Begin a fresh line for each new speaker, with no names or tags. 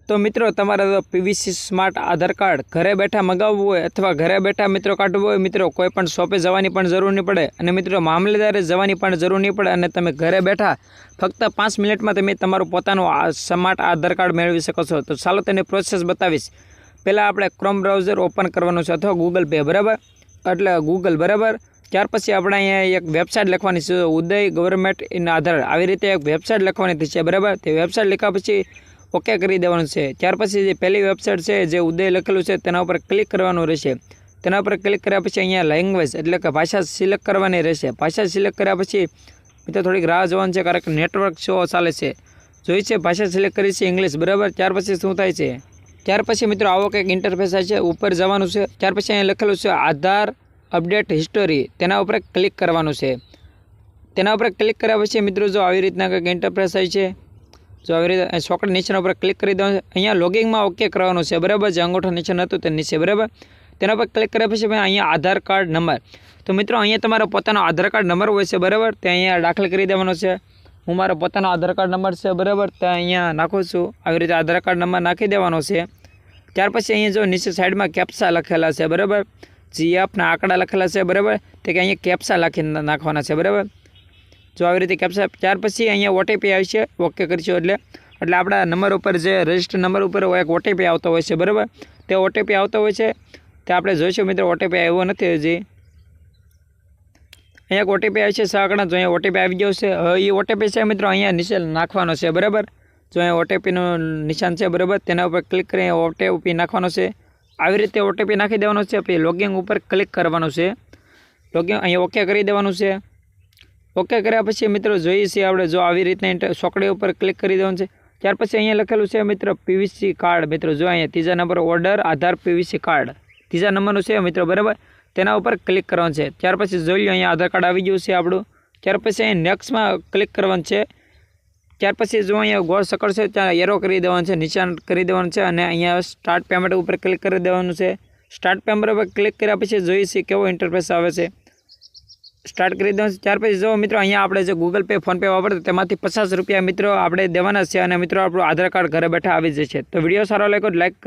तो मित्रों तमारे पीवीसी स्मार्ट आधार कार्ड घरे बैठा मंगावવું હોય अथवा घरे बैठा मित्रों काढવું હોય मित्रों कोईपण शॉपे जवानी पण जरूर नहीं पड़े अने मित्रों मामलेदारे जवानी पण जरूर नहीं पड़े अने तमे घरे बैठा फक्त 5 मिनिट में तमे तमारुं पोतानुं स्मार्ट आधार कार्ड मेळवी शको छो। तो चालो तेनी प्रोसेस बतावीश। पहला आपणे क्रोम ब्राउजर ओपन करवानुं छे अथवा गूगल पे बराबर एटले गूगल बराबर। त्यार पछी आपणे अहींया एक वेबसाइट लखवानी छे उदय गवर्नमेंट इन आधार આવી રીતે એક વેબસાઇટ લખવાની છે બરાબર। તે વેબસાઇટ લખ્યા પછી ओके करी देवानुं छे। त्यार पछी जे पहली वेबसाइट है जे उदय लखेलुं छे तेना पर क्लिक करवानुं रहेशे। तेना पर क्लिक कर्या पछी अहींया लैंग्वेज एटले के भाषा सिलेक्ट करवानी रहेशे। भाषा सिलेक्ट कर्या पछी मित्रों थोड़ी राह जोवानी छे कारण के नेटवर्क शो चाले छे। जोई छे भाषा सिलेक्ट करी छे इंग्लिश बराबर। त्यार पछी शुं थाय छे त्यार पछी मित्रों आवो कंईक इंटरफेस आवे छे उपर जवानुं छे। त्यार पछी अहींया लखेलुं छे आधार अपडेट हिस्टोरी तेना पर क्लिक करवानुं छे। तेना पर क्लिक कर्या पछी मित्रों जो आवी रीतना कंईक इंटरफेस आवे छे जो आ रीते छोकरा नीचे पर क्लिक कर देवानुं छे। अहींया लॉगिंग में ओके करवानुं छे बराबर। जे अंगूठो नीचे नतो ते नीचे बराबर। तेना पर क्लिक कर्या पछी अहींया आधार कार्ड नंबर। तो मित्रों अहींया तमारो पोतानो आधार कार्ड नंबर होय छे बराबर। ते अहींया दाखल करी देवानो छे। हूँ मारो पोतानो आधार कार्ड नंबर छे बराबर ते अहींया नाखुं छुं। आवी रीते आधार कार्ड नंबर नाखी देवानो छे। त्यार पछी अहींया जो नीचे साइड में कैप्चा लखेला छे बराबर। जीएफ ना आंकड़ा लखेला छे बराबर ते अहींया कैप्चा लखी नाखवाना छे बराबर। जो आ रीते कैप्चा त्यार पछी अहींया ओटीपी आवशे ओके करशो एटले आपड़ा नंबर पर जे रजिस्टर नंबर पर एक ओटीपी आवतो होय छे बराबर। ते ओटीपी आवतो होय छे ते आपणे जोईशुं मित्रों ओटीपी आव्यो नथी हजी। अहींया एक ओटीपी आवे छे 6 आंकड़ा जो अहींया ओटीपी आवी गयो छे। हवे ई ओटीपी छे मित्रों अहींया नीचे नाखवानो छे बराबर। जो अहींया ओटीपी नुं निशान छे बराबर तेना पर क्लिक करी ओटीपी नाखवानो छे। આવી રીતે ओटीपी नाखी देवानो छे। પછી लॉगिंग पर क्लिक करवानुं छे। लॉगिंग अहीं ओके करी देवानुं छे। ओके कर्या पछी मित्रों जोईए छीए आपणे जो आवी रीतना सोकड़ी पर क्लिक करी देवानुं छे। त्यार पछी अहींया लखेलुं छे मित्रों पीवीसी कार्ड मित्रों जो अहींया तीजा नंबर ऑर्डर आधार पीवीसी कार्ड तीजा नंबरनुं छे मित्रों बराबर। तेना पर क्लिक करवानुं छे। त्यार पछी जोई लो अहींया आधार कार्ड आवी गयुं छे आपणुं। त्यार पछी अहीं नेक्स्ट में क्लिक करवानुं छे। त्यार पछी जो अहींया गोળ सकड़ छे त्यां एरो करी देवानुं छे नीचे करी देवानुं छे अने अहींया स्टार्ट पेमेंट पर क्लिक करी देवानुं छे। स्टार्ट पेमेंट पर क्लिक कर्या पछी जोईए छीए केवो इंटरफेस आवे छे। स्टार्ट कर देवानुं। त्यार पछी जो मित्रों अहींया आपणे जे गूगल पे फोन पे वापरता तेमांथी 50 रुपया मित्रों आपणे देवाना छे अने मित्रों आपणुं आधार कार्ड घरे बैठा आवी जशे। तो विडियो सारो लाग्यो तो लाइक करो।